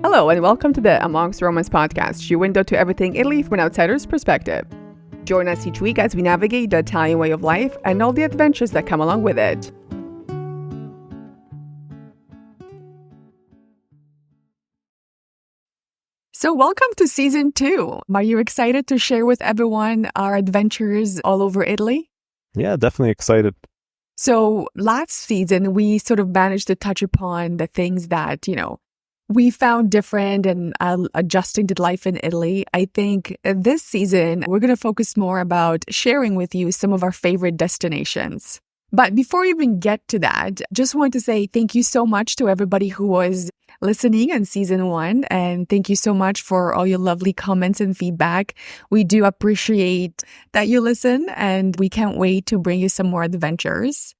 Hello, and welcome to the Amongst Romans podcast, your window to everything Italy from an outsider's perspective. Join us each week as we navigate the Italian way of life and all the adventures that come along with it. So welcome to season 2. Are you excited to share with everyone our adventures all over Italy? Yeah, definitely excited. So last season, we sort of managed to touch upon the things that, we found different and adjusting to life in Italy. I think this season, we're going to focus more about sharing with you some of our favorite destinations. But before we even get to that, just want to say thank you so much to everybody who was listening in season 1. And thank you so much for all your lovely comments and feedback. We do appreciate that you listen, and we can't wait to bring you some more adventures.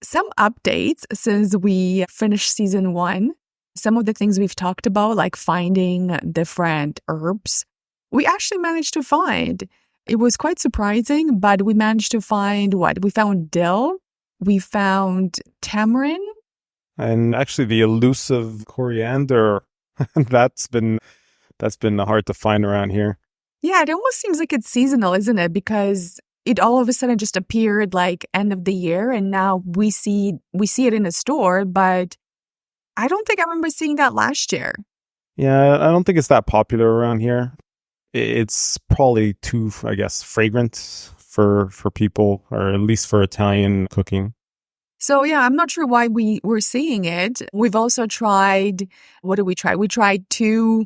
Some updates since we finished season 1. Some of the things we've talked about, like finding different herbs, we actually managed to find. It was quite surprising, but we managed to find what? We found dill, we found tamarind. And actually the elusive coriander, that's been hard to find around here. Yeah, it almost seems like it's seasonal, isn't it? Because it all of a sudden just appeared like end of the year, and now we see it in a store, but I don't think I remember seeing that last year. Yeah, I don't think it's that popular around here. It's probably too, I guess, fragrant for people, or at least for Italian cooking. So yeah, I'm not sure why we were seeing it. We've also tried, what did we try? We tried 2,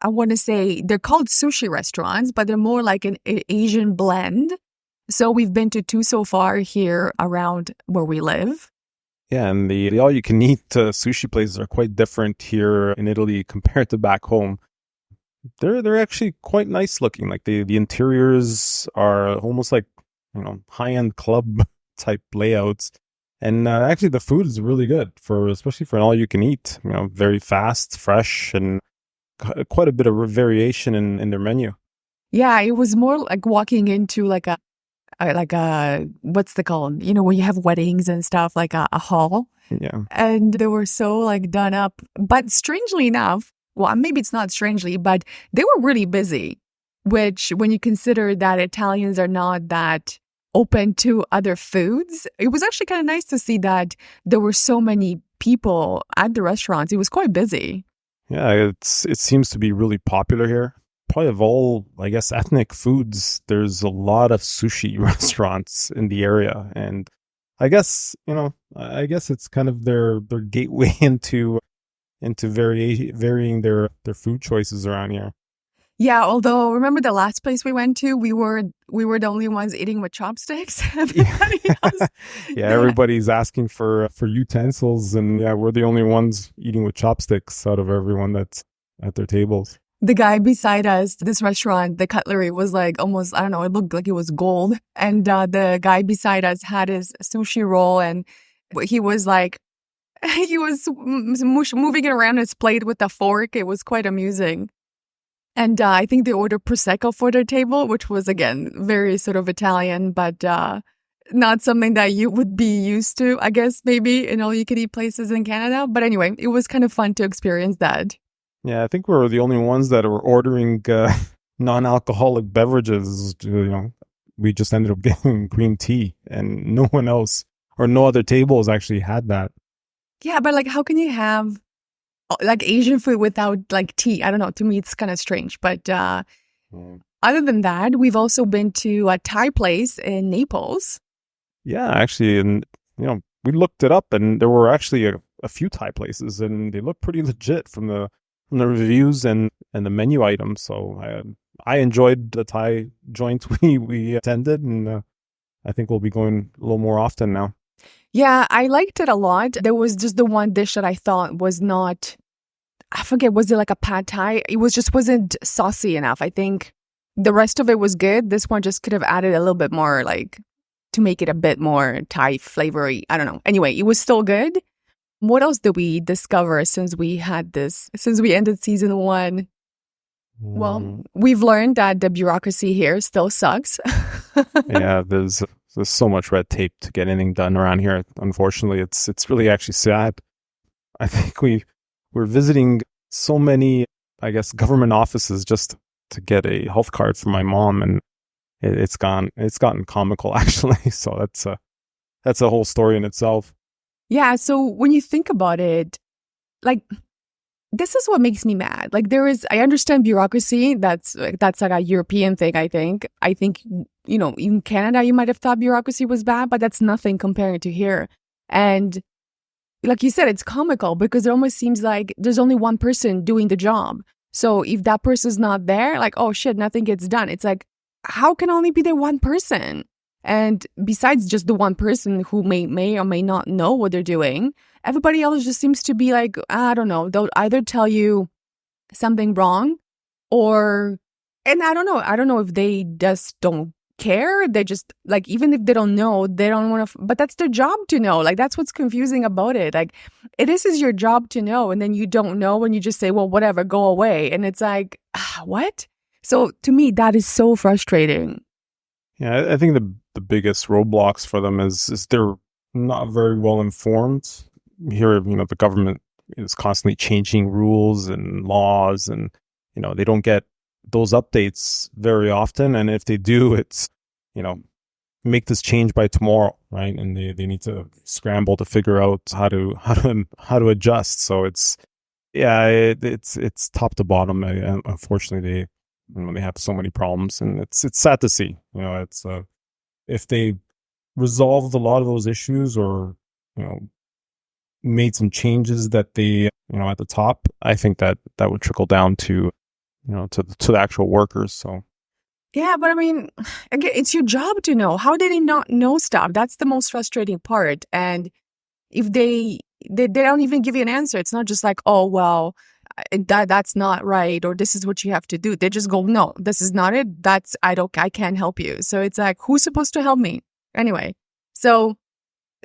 I want to say, they're called sushi restaurants, but they're more like an Asian blend. So we've been to 2 so far here around where we live. Yeah, and the all-you-can-eat sushi places are quite different here in Italy compared to back home. They're actually quite nice looking. Like the interiors are almost like high-end club type layouts, and actually the food is really good especially for an all-you-can-eat. Very fast, fresh, and quite a bit of variation in their menu. Yeah, it was more like walking into like a what's the called? When you have weddings and stuff, like a hall. Yeah. And they were so like done up. But strangely enough, well, maybe it's not strangely, but they were really busy, which when you consider that Italians are not that open to other foods, it was actually kind of nice to see that there were so many people at the restaurants. It was quite busy. Yeah, it seems to be really popular here. Probably of all, I guess, ethnic foods, there's a lot of sushi restaurants in the area, and I guess it's kind of their gateway into varying their food choices around here. Yeah, although remember the last place we went to, we were the only ones eating with chopsticks. Everybody else, everybody's asking for utensils, and we're the only ones eating with chopsticks out of everyone that's at their tables. The guy beside us, this restaurant, the cutlery was like almost, I don't know, it looked like it was gold. And the guy beside us had his sushi roll, and he was like, he was moving it around his plate with a fork. It was quite amusing. And I think they ordered Prosecco for their table, which was, again, very sort of Italian, but not something that you would be used to, I guess, maybe in all-you-can-eat places in Canada. But anyway, it was kind of fun to experience that. Yeah, I think we were the only ones that were ordering non-alcoholic beverages. We just ended up getting green tea, and no one else or no other tables actually had that. Yeah, but like, how can you have like Asian food without like tea? I don't know. To me, it's kind of strange. But other than that, we've also been to a Thai place in Naples. Yeah, actually, and we looked it up, and there were actually a few Thai places, and they look pretty legit from the reviews and the menu items. So I enjoyed the Thai joint we attended, and I think we'll be going a little more often now. Yeah, I liked it a lot. There was just the one dish that I thought was not, I forget, was it like a pad thai? It wasn't saucy enough. I think the rest of it was good. This one just could have added a little bit more, like, to make it a bit more Thai flavory. I don't know. Anyway, it was still good. What else did we discover since we ended season 1? Well, we've learned that the bureaucracy here still sucks. Yeah, there's so much red tape to get anything done around here. Unfortunately, it's really actually sad. I think we're visiting so many, I guess, government offices just to get a health card for my mom, and it's gotten comical actually. So that's a whole story in itself. Yeah. So when you think about it, like, this is what makes me mad. Like, I understand bureaucracy. That's like a European thing, I think. I think, in Canada, you might have thought bureaucracy was bad, but that's nothing comparing to here. And like you said, it's comical because it almost seems like there's only one person doing the job. So if that person's not there, like, oh shit, nothing gets done. It's like, how can only be there one person? And besides just the one person who may or may not know what they're doing, everybody else just seems to be like, I don't know, they'll either tell you something wrong and I don't know if they just don't care. They just, like, even if they don't know, they don't want to, but that's their job to know. Like, that's what's confusing about it. Like, this is your job to know, and then you don't know, and you just say, well, whatever, go away. And it's like, what? So to me, that is so frustrating. Yeah, I think the biggest roadblocks for them is they're not very well informed. Here, the government is constantly changing rules and laws, and they don't get those updates very often. And if they do, it's make this change by tomorrow, right? And they need to scramble to figure out how to adjust. So it's top to bottom. Unfortunately, they have so many problems, and it's sad to see. It's if they resolved a lot of those issues, or made some changes that they at the top, I think that would trickle down to to the actual workers. So yeah, but I mean, again, it's your job to know. How did they not know stuff? That's the most frustrating part. And if they don't even give you an answer, it's not just like, oh well, that's not right, or this is what you have to do. They just go, no, this is not it. I can't help you. So it's like, who's supposed to help me anyway? So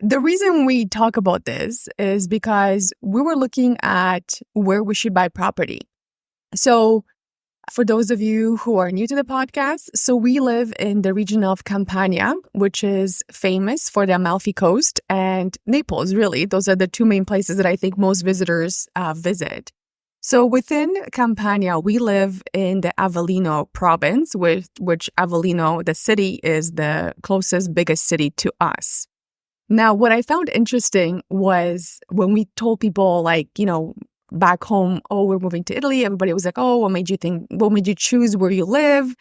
the reason we talk about this is because we were looking at where we should buy property. So for those of you who are new to the podcast, so we live in the region of Campania, which is famous for the Amalfi Coast, and Naples, really. Those are the two main places that I think most visitors visit. So within Campania, we live in the Avellino province, which Avellino, the city, is the closest, biggest city to us. Now, what I found interesting was when we told people, like, back home, oh, we're moving to Italy, everybody was like, oh, what made you choose where you live?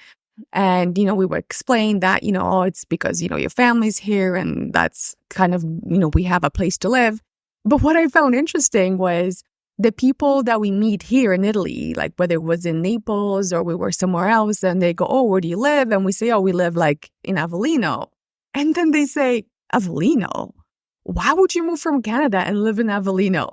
And, we would explain that, oh, it's because, your family's here, and that's kind of, we have a place to live. But what I found interesting was the people that we meet here in Italy, like whether it was in Naples or we were somewhere else, and they go, oh, where do you live? And we say, oh, we live like in Avellino. And then they say, Avellino? Why would you move from Canada and live in Avellino?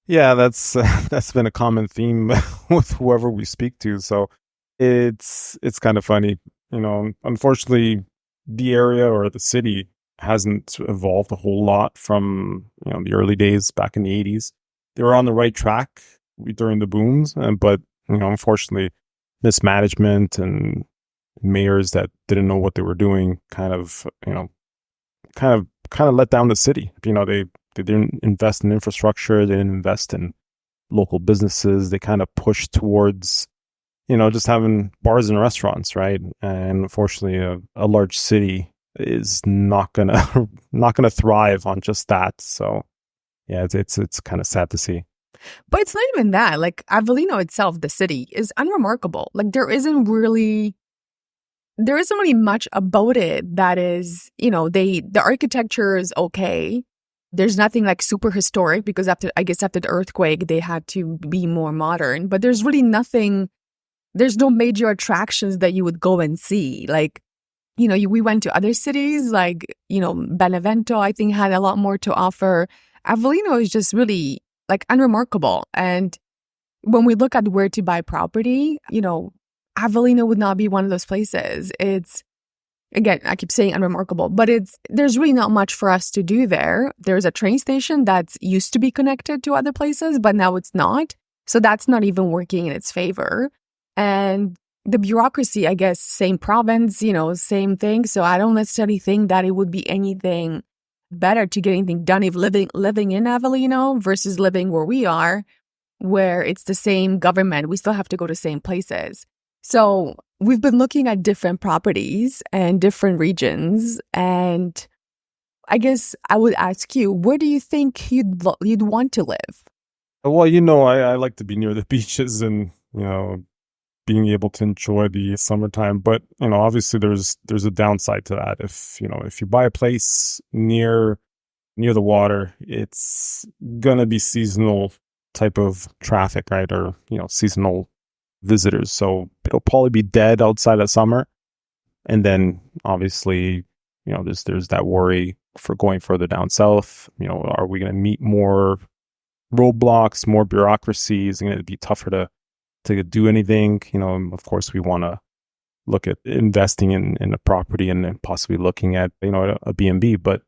Yeah, that's been a common theme with whoever we speak to. So it's kind of funny, Unfortunately, the area or the city hasn't evolved a whole lot from the early days back in the 80s. They were on the right track during the booms, but unfortunately, mismanagement and mayors that didn't know what they were doing kind of let down the city. They didn't invest in infrastructure. They didn't invest in local businesses. They kind of pushed towards, just having bars and restaurants, right? And unfortunately, a large city is not gonna thrive on just that. So, yeah, it's kind of sad to see. But it's not even that. Like, Avellino itself, the city, is unremarkable. Like, there isn't really much about it that is, the architecture is okay. There's nothing like super historic because after the earthquake, they had to be more modern. But there's really nothing, there's no major attractions that you would go and see. Like, we went to other cities like, Benevento, I think, had a lot more to offer. Avellino is just really like unremarkable. And when we look at where to buy property, Avellino would not be one of those places. It's, again, I keep saying unremarkable, but there's really not much for us to do there. There's a train station that's used to be connected to other places, but now it's not. So that's not even working in its favor. And the bureaucracy, I guess, same province, same thing. So I don't necessarily think that it would be anything better to get anything done if living in Avellino versus living where we are. where it's the same government. We still have to go to same places. So we've been looking at different properties and different regions. And I guess I would ask you, where do you think you'd want to live? Well, I like to be near the beaches and, being able to enjoy the summertime. But, obviously there's a downside to that. If you buy a place near the water, it's going to be seasonal type of traffic, right? Or, seasonal visitors. So it'll probably be dead outside of summer. And then obviously, there's that worry for going further down south. Are we going to meet more roadblocks, more bureaucracy? Is it going to be tougher to do anything? Of course, we want to look at investing in a property and then possibly looking at, a B&B. But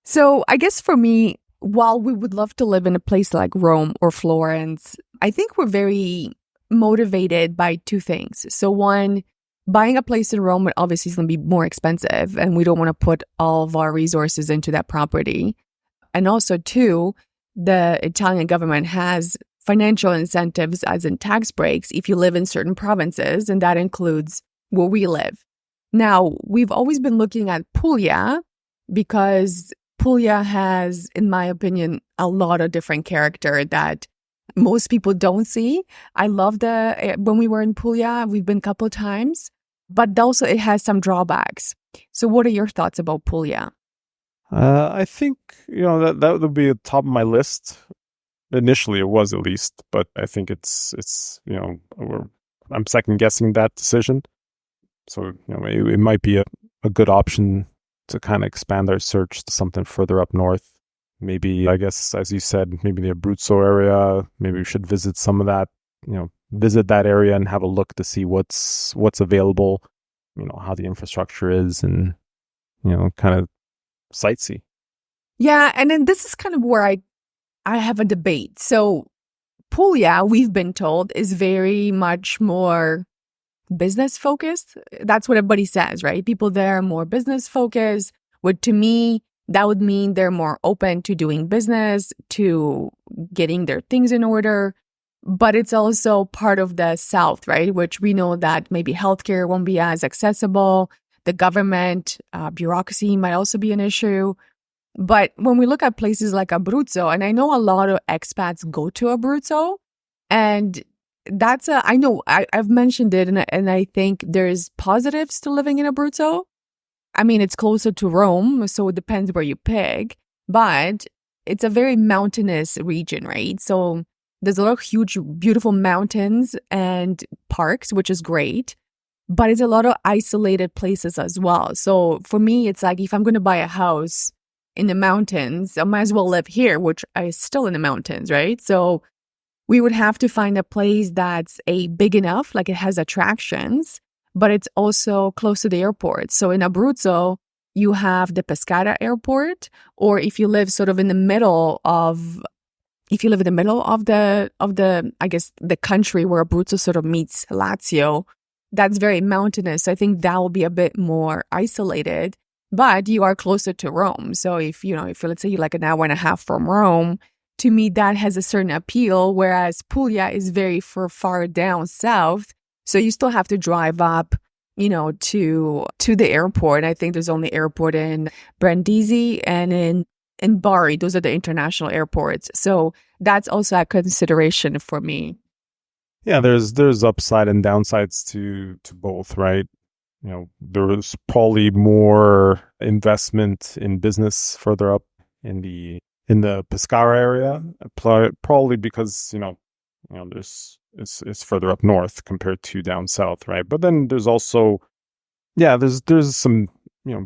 so I guess for me, while we would love to live in a place like Rome or Florence, I think we're very motivated by two things. So one, buying a place in Rome obviously is going to be more expensive, and we don't want to put all of our resources into that property. And also two, the Italian government has financial incentives, as in tax breaks, if you live in certain provinces, and that includes where we live. Now, we've always been looking at Puglia because Puglia has, in my opinion, a lot of different character that most people don't see. I love when we were in Puglia, we've been a couple of times, but also it has some drawbacks. So what are your thoughts about Puglia? I think, that would be at the top of my list. Initially, it was, at least, but I think it's I'm second guessing that decision. So, it might be a good option to kind of expand our search to something further up north. Maybe, I guess, as you said, maybe the Abruzzo area. Maybe we should visit some of that, visit that area and have a look to see what's available, how the infrastructure is, and, kind of sightsee. Yeah, and then this is kind of where I have a debate. So Puglia, we've been told, is very much more business focused. That's what everybody says, right? People there are more business focused, which to me, that would mean they're more open to doing business, to getting their things in order. But it's also part of the South, right? Which we know that maybe healthcare won't be as accessible. The government, bureaucracy might also be an issue. But when we look at places like Abruzzo, and I know a lot of expats go to Abruzzo, and I've mentioned it, and I think there's positives to living in Abruzzo. I mean, it's closer to Rome, so it depends where you pick, but it's a very mountainous region, right? So there's a lot of huge, beautiful mountains and parks, which is great, but it's a lot of isolated places as well. So for me, it's like if I'm going to buy a house in the mountains, I might as well live here, which is still in the mountains, right? So we would have to find a place that's big enough, like it has attractions, but it's also close to the airport. So in Abruzzo, you have the Pescara airport, or if you live sort of in the middle of the I guess the country where Abruzzo sort of meets Lazio, that's very mountainous. So I think that will be a bit more isolated. But you are closer to Rome. So if let's say you're like an hour and a half from Rome, to me, that has a certain appeal, whereas Puglia is very far down south. So you still have to drive up, to the airport. I think there's only airport in Brindisi and in Bari. Those are the international airports. So that's also a consideration for me. Yeah, there's upside and downsides to both, right? There's probably more investment in business further up in the Pescara area, probably because it's further up north compared to down south, right? But then there's also, there's some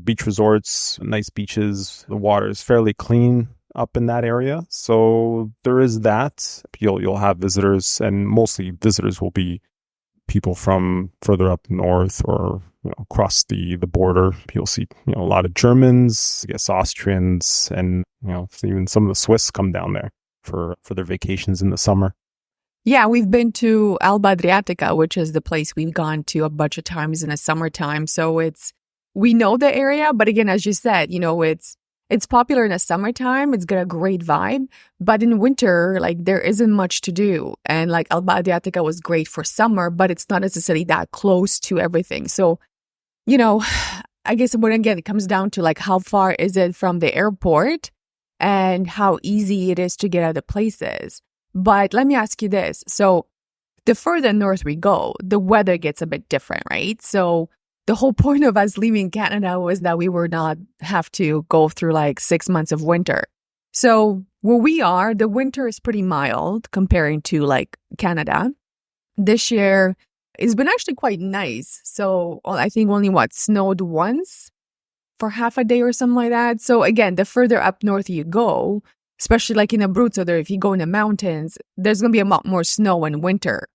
beach resorts, nice beaches. The water is fairly clean up in that area, so there is that. You'll have visitors, and mostly visitors will be people from further up north or across the border. You'll see a lot of Germans, I guess Austrians, and even some of the Swiss come down there for their vacations in the summer. Yeah, we've been to Alba Adriatica, which is the place we've gone to a bunch of times in the summertime. So we know the area, but again, as you said, it's it's popular in the summertime. It's got a great vibe. But in winter, like there isn't much to do. And like Alba Adriatica was great for summer, but it's not necessarily that close to everything. So, you know, I guess when again, it comes down to like how far is it from the airport and how easy it is to get other places. But let me ask you this. So the further north we go, the weather gets a bit different, right? So the whole point of us leaving Canada was that we would not have to go through like 6 months of winter. So where we are, the winter is pretty mild comparing to like Canada. This year, it's been actually quite nice. So I think only snowed once for half a day or something like that. So again, the further up north you go, especially like in Abruzzo, there, if you go in the mountains, there's going to be a lot more snow in winter.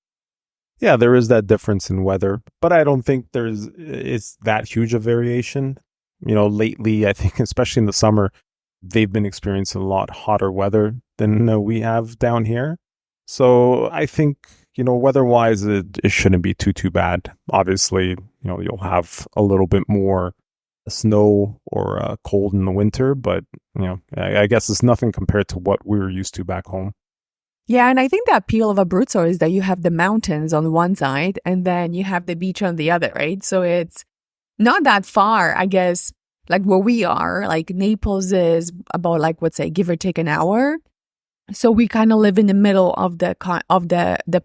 Yeah, there is that difference in weather, but I don't think it's that huge a variation. You know, lately, I think, especially in the summer, they've been experiencing a lot hotter weather than we have down here. So I think, you know, weather-wise, it shouldn't be too bad. Obviously, you know, you'll have a little bit more snow or cold in the winter, but, you know, I guess it's nothing compared to what we were used to back home. Yeah, and I think the appeal of Abruzzo is that you have the mountains on one side and then you have the beach on the other, right? So it's not that far, I guess, like where we are. Like Naples is about like, let's say, give or take an hour. So we kind of live in the middle of the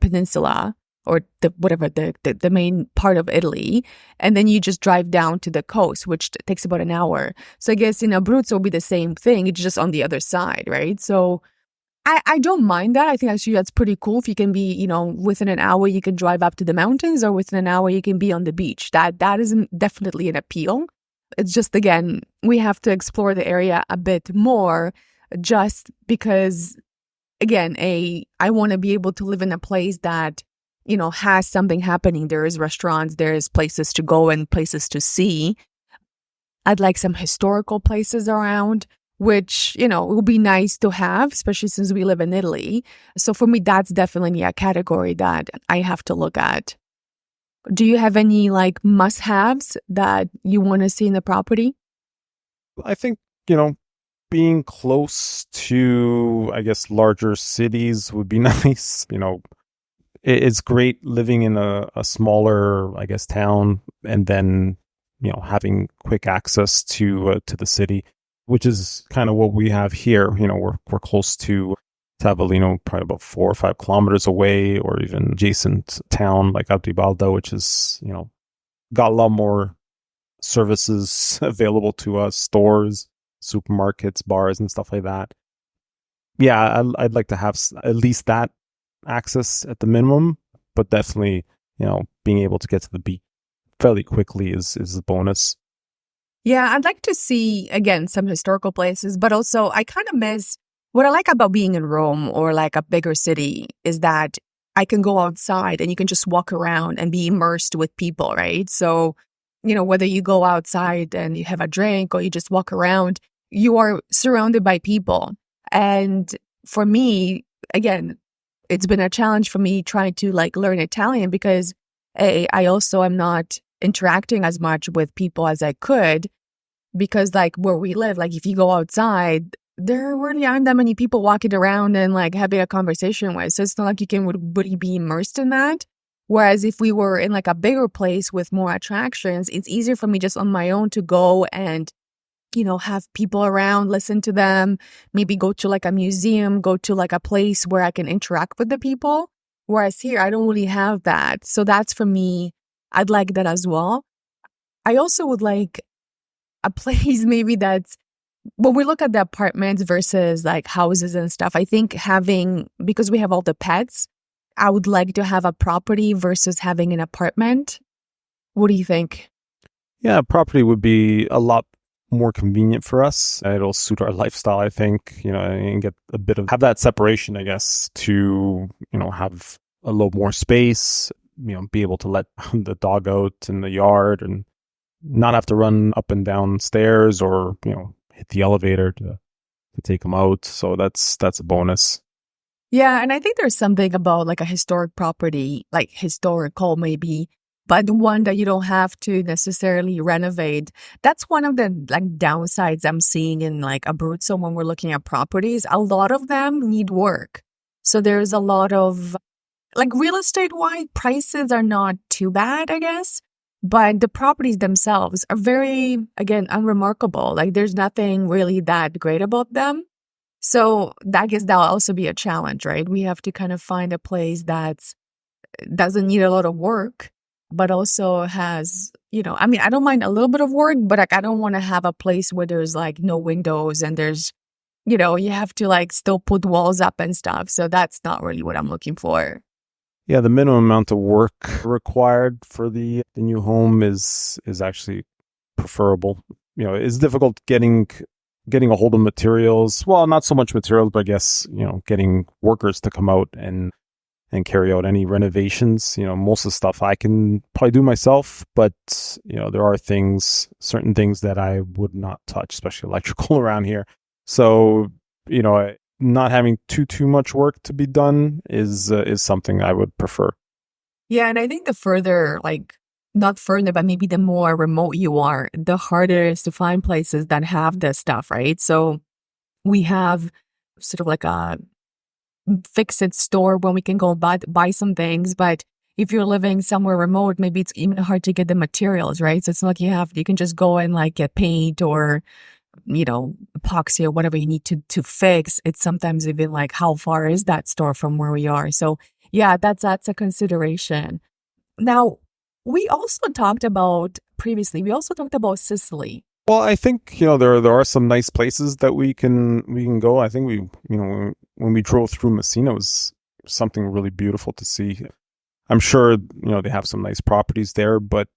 peninsula or the main part of Italy. And then you just drive down to the coast, which takes about an hour. So I guess in Abruzzo will be the same thing. It's just on the other side, right? So I don't mind that. I think actually that's pretty cool. If you can be, you know, within an hour, you can drive up to the mountains, or within an hour, you can be on the beach. That is definitely an appeal. It's just, again, we have to explore the area a bit more just because, again, I want to be able to live in a place that, you know, has something happening. There is restaurants, there is places to go and places to see. I'd like some historical places around, which, you know, it would be nice to have, especially since we live in Italy. So for me, that's definitely a category that I have to look at. Do you have any like must-haves that you want to see in the property? I think, you know, being close to, I guess, larger cities would be nice. You know, it's great living in a smaller, I guess, town, and then, you know, having quick access to the city, which is kind of what we have here. You know, we're close to Avellino, probably about 4 or 5 kilometers away, or even adjacent town like Altobaldo, which is, you know, got a lot more services available to us, stores, supermarkets, bars, and stuff like that. Yeah, I'd like to have at least that access at the minimum, but definitely, you know, being able to get to the beach fairly quickly is a bonus. Yeah, I'd like to see, again, some historical places, but also I kind of miss what I like about being in Rome or like a bigger city is that I can go outside and you can just walk around and be immersed with people, right? So, you know, whether you go outside and you have a drink or you just walk around, you are surrounded by people. And for me, again, it's been a challenge for me trying to like learn Italian because I also am not interacting as much with people as I could, because like where we live, like if you go outside, there really aren't that many people walking around and like having a conversation with. So it's not like you can really be immersed in that. Whereas if we were in like a bigger place with more attractions, it's easier for me just on my own to go and, you know, have people around, listen to them, maybe go to like a museum, go to like a place where I can interact with the people. Whereas here, I don't really have that. So that's for me. I'd like that as well. I also would like a place maybe that's, when we look at the apartments versus like houses and stuff, I think because we have all the pets, I would like to have a property versus having an apartment. What do you think? Yeah, property would be a lot more convenient for us. It'll suit our lifestyle, I think, you know, and get have that separation, I guess, to, you know, have a little more space, you know, be able to let the dog out in the yard and not have to run up and down stairs or, you know, hit the elevator to take them out. So that's a bonus. Yeah, and I think there's something about like a historic property, like historical maybe, but one that you don't have to necessarily renovate. That's one of the like downsides I'm seeing in like Abruzzo when we're looking at properties. A lot of them need work. So there's a lot of like real estate wide prices are not too bad, I guess. But the properties themselves are very, again, unremarkable. Like there's nothing really that great about them. So I guess that'll also be a challenge, right? We have to kind of find a place that doesn't need a lot of work, but also has, I mean, I don't mind a little bit of work, but like I don't want to have a place where there's like no windows and there's, you have to like still put walls up and stuff. So that's not really what I'm looking for. Yeah, the minimum amount of work required for the new home is actually preferable. It's difficult getting a hold of materials. Well, not so much materials, but I guess, getting workers to come out and carry out any renovations. Most of the stuff I can probably do myself, but, there are certain things that I would not touch, especially electrical around here. So, not having too much work to be done is something I would prefer. Yeah, and I think the further, like, not further, but maybe the more remote you are, the harder it is to find places that have this stuff, right? So we have sort of like a fix-it store where we can go buy some things, but if you're living somewhere remote, maybe it's even hard to get the materials, right? So it's not like you can just go and like get paint or epoxy or whatever you need to fix. It's sometimes even like, how far is that store from where we are? So yeah, that's a consideration. Now, we also talked about Sicily. Well, I think, there are some nice places that we can go. I think when we drove through Messina, it was something really beautiful to see. I'm sure, they have some nice properties there, but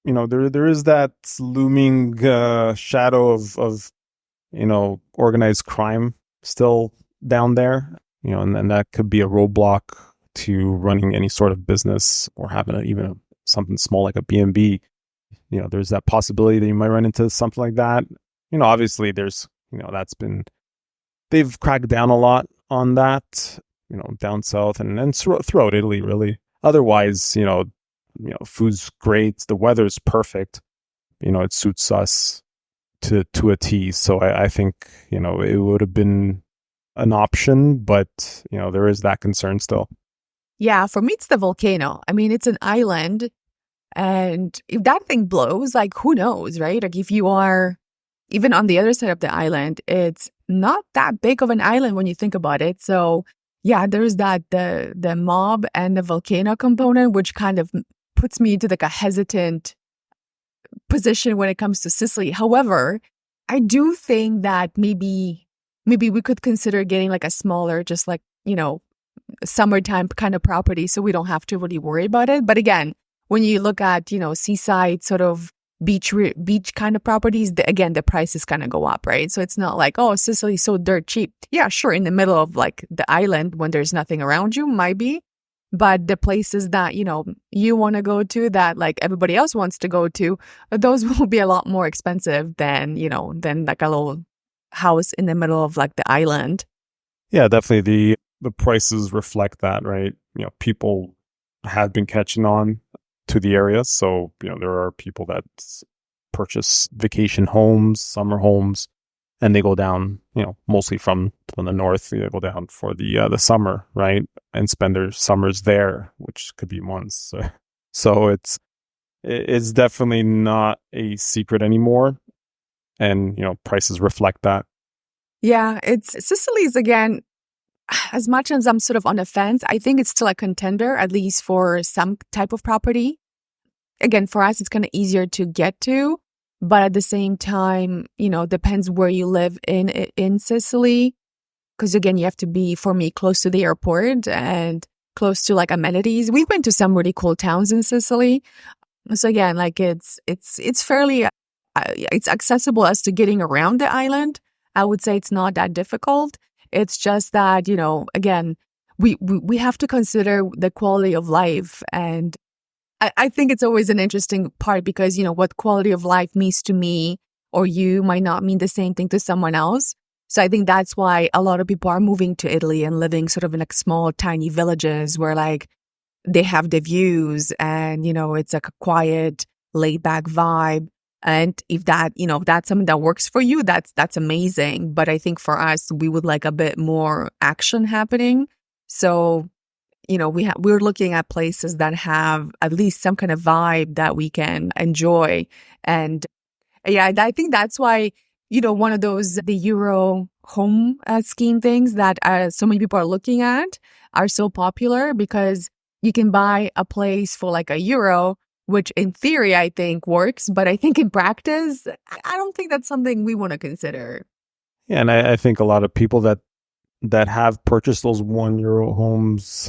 there is that looming shadow of organized crime still down there, and that could be a roadblock to running any sort of business or having something small like a B&B. There's that possibility that you might run into something like that. Obviously there's, they've cracked down a lot on that, down south and throughout Italy, really. Otherwise, food's great. The weather's perfect. It suits us to a T. So I think, it would have been an option, but, there is that concern still. Yeah, for me, it's the volcano. I mean, it's an island. And if that thing blows, like, who knows, right? Like, if you are even on the other side of the island, it's not that big of an island when you think about it. So, yeah, there's the mob and the volcano component, which kind of puts me into like a hesitant position when it comes to Sicily. However, I do think that maybe we could consider getting like a smaller, just like, summertime kind of property so we don't have to really worry about it. But again, when you look at, seaside sort of beach kind of properties, the prices kind of go up, right? So it's not like, oh, Sicily's so dirt cheap. Yeah, sure, in the middle of like the island when there's nothing around you might be. But the places that, you want to go to that like everybody else wants to go to, those will be a lot more expensive than like a little house in the middle of like the island. Yeah, definitely the prices reflect that, right? People have been catching on to the area. So, there are people that purchase vacation homes, summer homes, and they go down, mostly from the north, they go down for the summer, right? And spend their summers there, which could be months. So it's definitely not a secret anymore. And, prices reflect that. Yeah, Sicily's again, as much as I'm sort of on the fence, I think it's still a contender, at least for some type of property. Again, for us, it's kind of easier to get to, but at the same time, depends where you live in Sicily. Because again, you have to be, for me, close to the airport and close to like amenities. We've been to some really cool towns in Sicily. So again, like it's fairly, it's accessible as to getting around the island. I would say it's not that difficult. It's just that, again, we have to consider the quality of life. And I think it's always an interesting part because, what quality of life means to me or you might not mean the same thing to someone else. So I think that's why a lot of people are moving to Italy and living sort of in like small, tiny villages where like, they have the views and, it's like a quiet, laid back vibe. And if that, if that's something that works for you, that's amazing. But I think for us, we would like a bit more action happening. So, we're looking at places that have at least some kind of vibe that we can enjoy. And yeah, I think that's why, one of those, the Euro home scheme things that so many people are looking at are so popular, because you can buy a place for like €1, which in theory I think works, but I think in practice, I don't think that's something we want to consider. Yeah, and I think a lot of people that have purchased those €1 homes,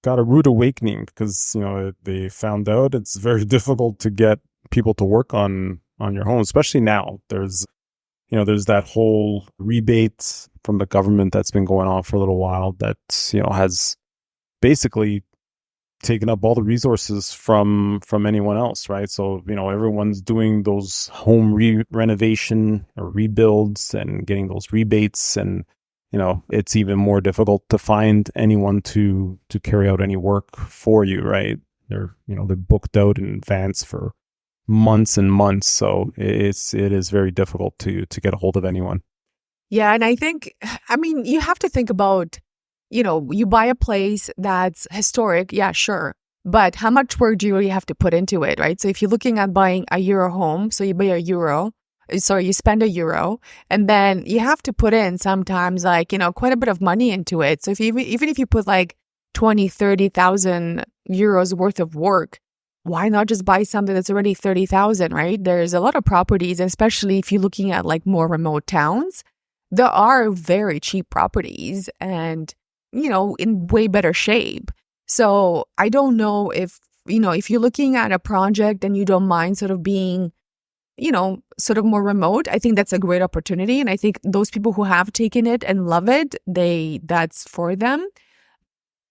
got a rude awakening, because they found out it's very difficult to get people to work on your home, especially now. There's that whole rebate from the government that's been going on for a little while that has basically taken up all the resources from anyone else, right? So everyone's doing those home renovation or rebuilds and getting those rebates, and it's even more difficult to find anyone to carry out any work for you, right? They're booked out in advance for months and months, so it is very difficult to get a hold of anyone. Yeah, and I think, you have to think about, you buy a place that's historic, yeah, sure. But how much work do you really have to put into it, right? So if you're looking at buying a Euro home, so you buy you spend €1, and then you have to put in sometimes like, quite a bit of money into it. So even if you put like 20,000-30,000 euros worth of work, why not just buy something that's already 30,000, right? There's a lot of properties, especially if you're looking at like more remote towns, there are very cheap properties and, in way better shape. So I don't know if you're looking at a project and you don't mind sort of being, sort of more remote, I think that's a great opportunity. And I think those people who have taken it and love it, that's for them.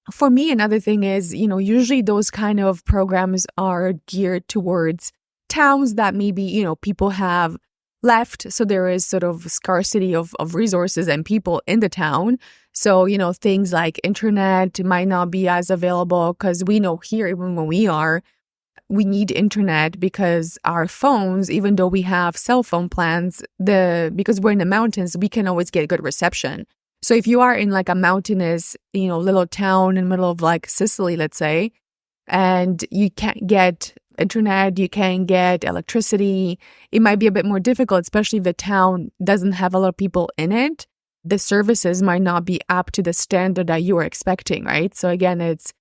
For me, another thing is, usually those kind of programs are geared towards towns that maybe, people have left. So there is sort of scarcity of resources and people in the town. So, things like internet might not be as available, because we know here, even when we need internet because our phones, even though we have cell phone plans, because we're in the mountains, we can always get good reception. So if you are in like a mountainous, little town in the middle of like Sicily, let's say, and you can't get internet, you can't get electricity, it might be a bit more difficult, especially if the town doesn't have a lot of people in it. The services might not be up to the standard that you were expecting, right? So again, it's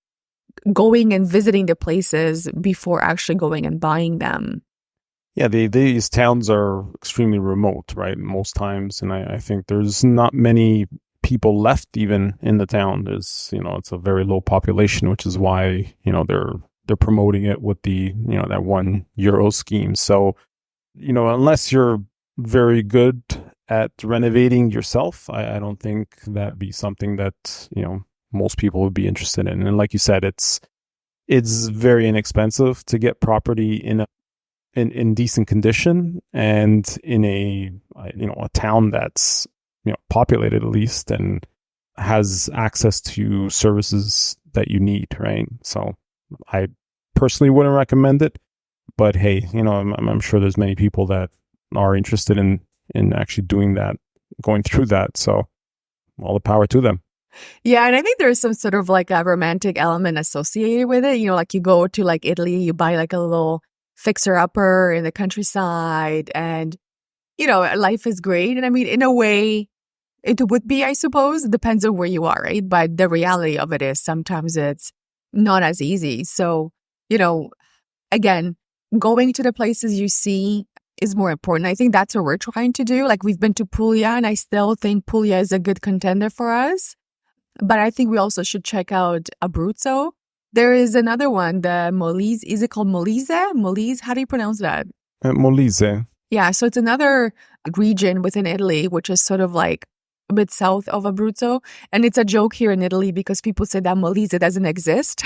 going and visiting the places before actually going and buying them. Yeah, these towns are extremely remote, right? Most times, and I think there's not many people left even in the town. There's, it's a very low population, which is why, they're promoting it with the, that €1 scheme. So, unless you're very good at renovating yourself, I don't think that'd be something that, most people would be interested in. And like you said, it's very inexpensive to get property in decent condition and in a town that's populated at least and has access to services that you need, right? So I personally wouldn't recommend it, but hey, I'm sure there's many people that are interested in actually doing that, going through that. So all the power to them. Yeah, and I think there's some sort of like a romantic element associated with it. Like you go to like Italy, you buy like a little fixer-upper in the countryside, and life is great. And in a way, it would be, I suppose. It depends on where you are, right? But the reality of it is sometimes it's not as easy. So, again, going to the places you see is more important. I think that's what we're trying to do. Like we've been to Puglia, and I still think Puglia is a good contender for us. But I think we also should check out Abruzzo. There is another one, the Molise. Is it called Molise? Molise? How do you pronounce that? Molise. Yeah, so it's another region within Italy, which is sort of like a bit south of Abruzzo. And it's a joke here in Italy because people say that Molise doesn't exist.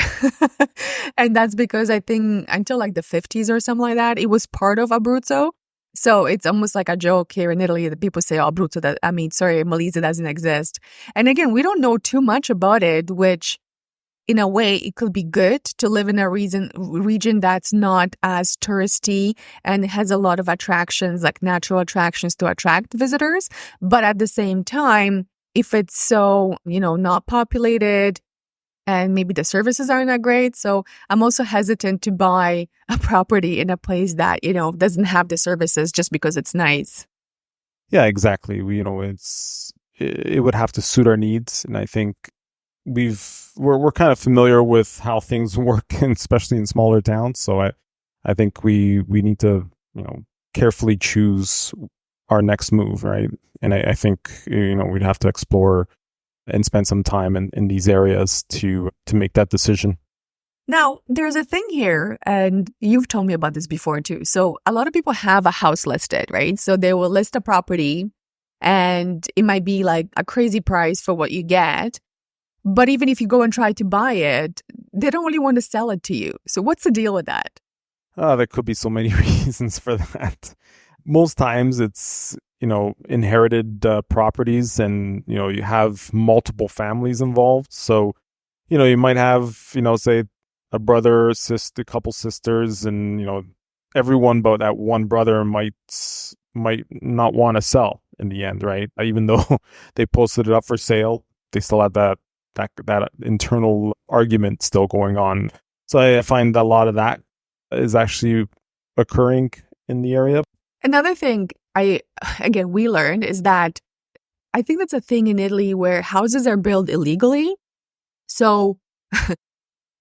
And that's because I think until like the 50s or something like that, it was part of Abruzzo. So it's almost like a joke here in Italy that people say, oh, Abruzzo, Molise doesn't exist. And again, we don't know too much about it, which in a way, it could be good to live in a region that's not as touristy and has a lot of attractions, like natural attractions to attract visitors. But at the same time, if it's so, not populated and maybe the services aren't that great. So I'm also hesitant to buy a property in a place that, doesn't have the services just because it's nice. Yeah, exactly. It would have to suit our needs. And I think we're kind of familiar with how things work, and especially in smaller towns. So I think we need to carefully choose our next move, right? And I think we'd have to explore and spend some time in these areas to make that decision. Now, there's a thing here, and you've told me about this before too. So a lot of people have a house listed, right? So they will list a property and it might be like a crazy price for what you get. But even if you go and try to buy it, they don't really want to sell it to you. So what's the deal with that? There could be so many reasons for that. Most times it's, inherited properties, and, you have multiple families involved. So, you might have, say a brother, sister, a couple sisters, and, everyone but that one brother might not want to sell in the end, right? Even though they posted it up for sale, they still have that internal argument still going on. So I find a lot of that is actually occurring in the area. Another thing we learned is that I think that's a thing in Italy where houses are built illegally. So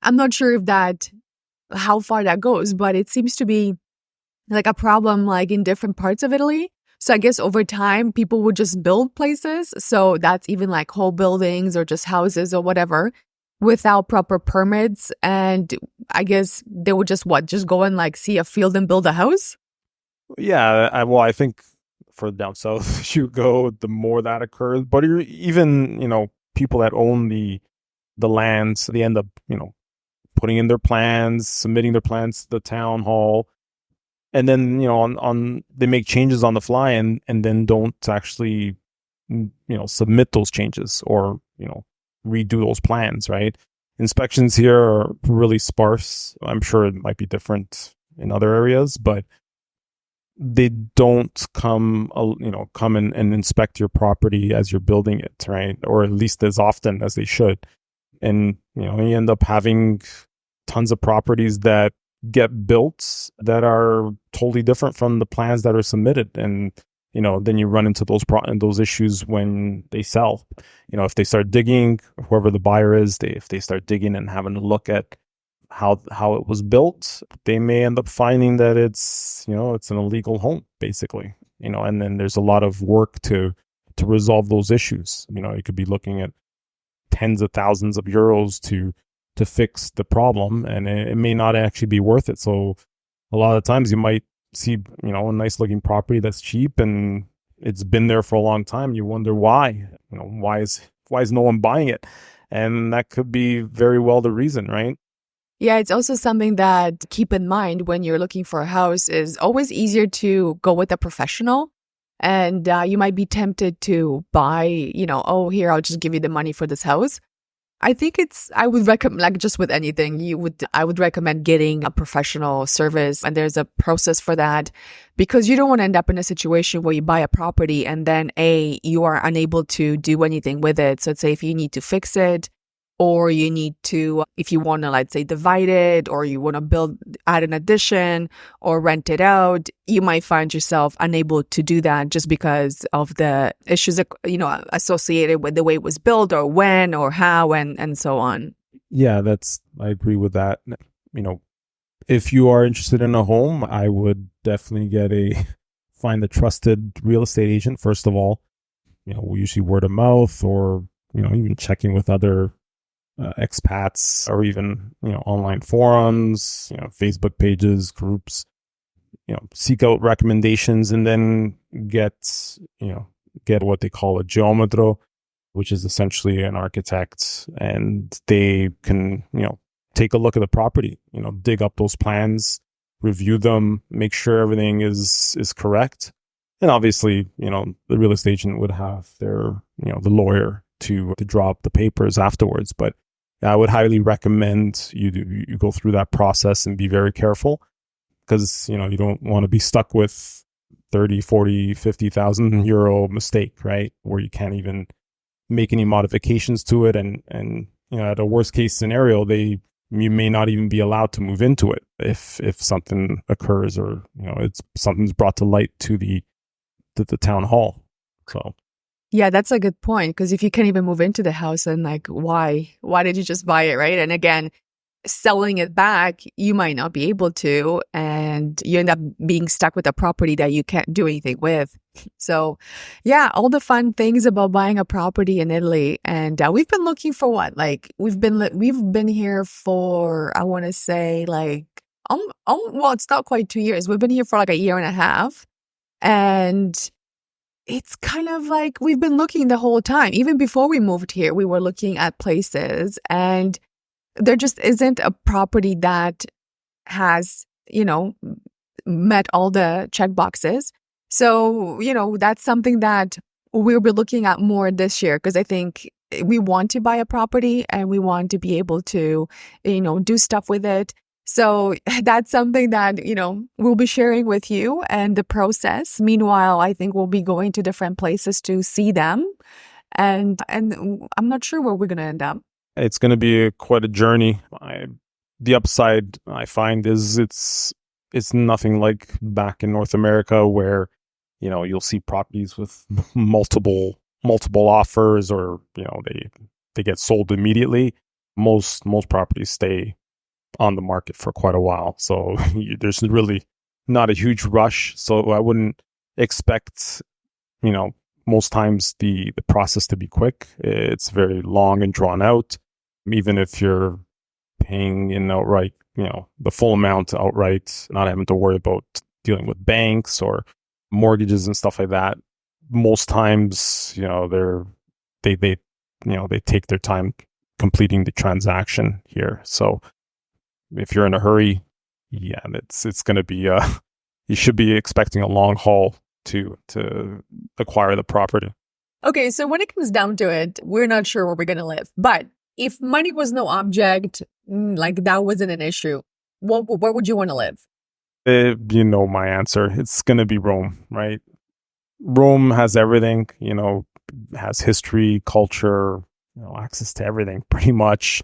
I'm not sure how far that goes, but it seems to be like a problem like in different parts of Italy. So I guess over time, people would just build places. So that's even like whole buildings or just houses or whatever without proper permits. And I guess they would just go and like see a field and build a house? Yeah, I think for down south you go, the more that occurs. But even, people that own the lands, they end up, putting in their plans, submitting their plans to the town hall. And then, on they make changes on the fly and then don't actually, submit those changes or, redo those plans, right? Inspections here are really sparse. I'm sure it might be different in other areas, but they don't come and inspect your property as you're building it, right? Or at least as often as they should. And, you end up having tons of properties that get built that are totally different from the plans that are submitted. And, then you run into those issues when they sell. If they start digging, whoever the buyer is, if they start digging and having a look at how it was built, they may end up finding that it's an illegal home, basically. And then there's a lot of work to resolve those issues. You could be looking at tens of thousands of euros to fix the problem, and it may not actually be worth it. So a lot of times you might see, a nice looking property that's cheap and it's been there for a long time. You wonder why, why is no one buying it? And that could be very well the reason, right? Yeah, it's also something that keep in mind when you're looking for a house. Is always easier to go with a professional. And you might be tempted to buy, here, I'll just give you the money for this house. I think I would recommend, like just with anything, I would recommend getting a professional service. And there's a process for that, because you don't want to end up in a situation where you buy a property and then you are unable to do anything with it. So let's say if you need to fix it, or you need to, if you want to, let's say, divide it, or you want to add an addition or rent it out, you might find yourself unable to do that just because of the issues, associated with the way it was built or when or how and so on. Yeah, I agree with that. If you are interested in a home, I would definitely find a trusted real estate agent, first of all. We usually word of mouth, or, even checking with other expats, or even online forums, Facebook pages, groups. Seek out recommendations, and then get what they call a geometro, which is essentially an architect, and they can take a look at the property, dig up those plans, review them, make sure everything is correct. And obviously, the real estate agent would have their the lawyer to draw up the papers afterwards. But I would highly recommend you go through that process and be very careful, because you don't want to be stuck with 30, 40, 50,000 euro mistake, right? Where you can't even make any modifications to it. And at a worst case scenario, you may not even be allowed to move into it if something occurs, or something's brought to light to the town hall. So Yeah, that's a good point, because if you can't even move into the house, then like why did you just buy it, right? And again, selling it back, you might not be able to, and you end up being stuck with a property that you can't do anything with. So yeah, all the fun things about buying a property in Italy. And we've been looking for what? Like we've been here for, I want to say like, well, it's not quite 2 years. We've been here for like a year and a half. And it's kind of like we've been looking the whole time. Even before we moved here, we were looking at places, and there just isn't a property that has, met all the check boxes. So, that's something that we'll be looking at more this year, because I think we want to buy a property and we want to be able to, do stuff with it. So that's something that, we'll be sharing with you and the process. Meanwhile, I think we'll be going to different places to see them. And I'm not sure where we're going to end up. it's going to be quite a journey. The upside I find is it's nothing like back in North America, where you'll see properties with multiple offers, or they get sold immediately. Most properties stay on the market for quite a while, so there's really not a huge rush. So I wouldn't expect most times the process to be quick. It's very long and drawn out. Even if you're paying in outright, the full amount outright, not having to worry about dealing with banks or mortgages and stuff like that. Most times, they take their time completing the transaction here. So if you're in a hurry, yeah, it's going to be you should be expecting a long haul to acquire the property. Okay, so when it comes down to it, we're not sure where we're going to live. But if money was no object, like that wasn't an issue, where would you want to live? You know my answer. It's going to be Rome, right? Rome has everything, has history, culture, access to everything pretty much.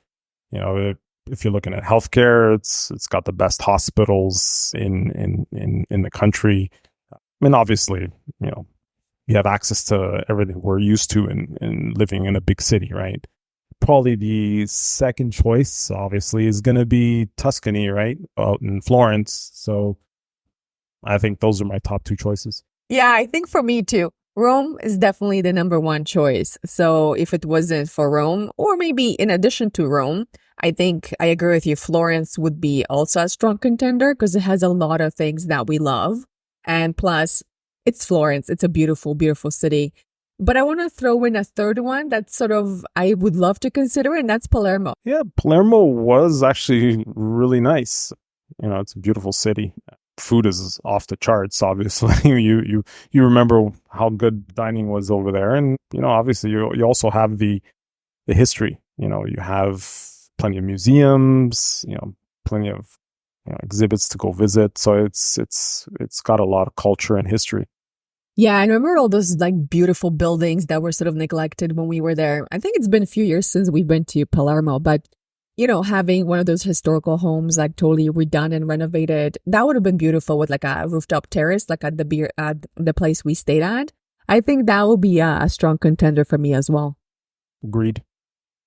If you're looking at healthcare, it's got the best hospitals in the country. I mean, obviously, you have access to everything we're used to in living in a big city, right? Probably the second choice, obviously, is going to be Tuscany, right? Out in Florence. So I think those are my top two choices. Yeah, I think for me too. Rome is definitely the number one choice. So if it wasn't for Rome, or maybe in addition to Rome, I think I agree with you. Florence would be also a strong contender, because it has a lot of things that we love. And plus, it's Florence. It's a beautiful, beautiful city. But I want to throw in a third one that sort of I would love to consider, and that's Palermo. Yeah, Palermo was actually really nice. It's a beautiful city. Food is off the charts, obviously. you remember how good dining was over there. And, obviously you also have the history. You have plenty of museums, plenty of exhibits to go visit. So it's got a lot of culture and history. Yeah, I remember all those like beautiful buildings that were sort of neglected when we were there. I think it's been a few years since we've been to Palermo, but having one of those historical homes like totally redone and renovated, that would have been beautiful, with like a rooftop terrace, like at the place we stayed at. I think that would be a strong contender for me as well. Agreed.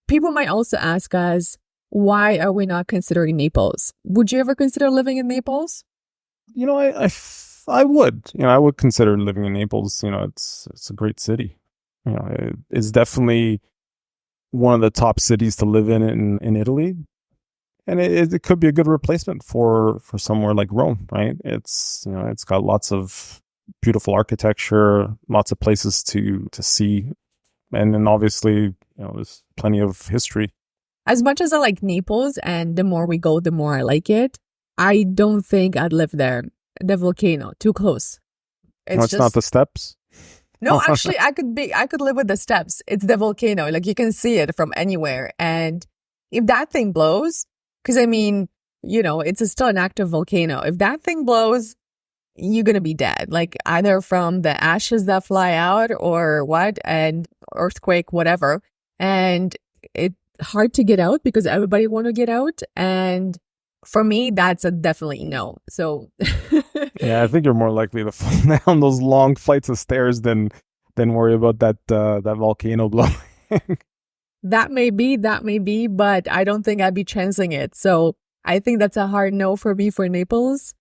People might also ask us, why are we not considering Naples? Would you ever consider living in Naples? I would. I would consider living in Naples. It's a great city. It's definitely one of the top cities to live in Italy, and it could be a good replacement for somewhere like Rome, right? It's got lots of beautiful architecture, lots of places to see, and then obviously there's plenty of history. As much as I like Naples, and the more we go, the more I like it, I don't think I'd live there. The volcano, too close. It's not the steps. No, actually, I could live with the steps. It's the volcano. Like you can see it from anywhere. And if that thing blows, because I mean, it's still an active volcano. If that thing blows, you're going to be dead, like either from the ashes that fly out or what, and earthquake, whatever. And it's hard to get out because everybody want to get out. And for me, that's a definitely no. So yeah, I think you're more likely to fall down those long flights of stairs than worry about that volcano blowing. That may be, but I don't think I'd be chancing it. So I think that's a hard no for me for Naples.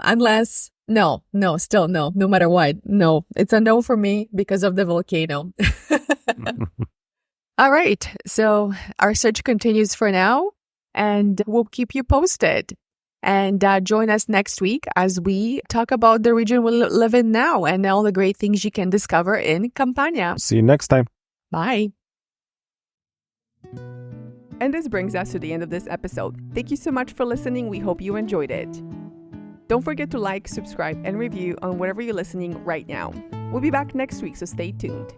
Unless, still no matter what. No, it's a no for me because of the volcano. All right. So our search continues for now, and we'll keep you posted. And join us next week as we talk about the region we live in now and all the great things you can discover in Campania. See you next time. Bye. And this brings us to the end of this episode. Thank you so much for listening. We hope you enjoyed it. Don't forget to like, subscribe, and review on whatever you're listening right now. We'll be back next week, so stay tuned.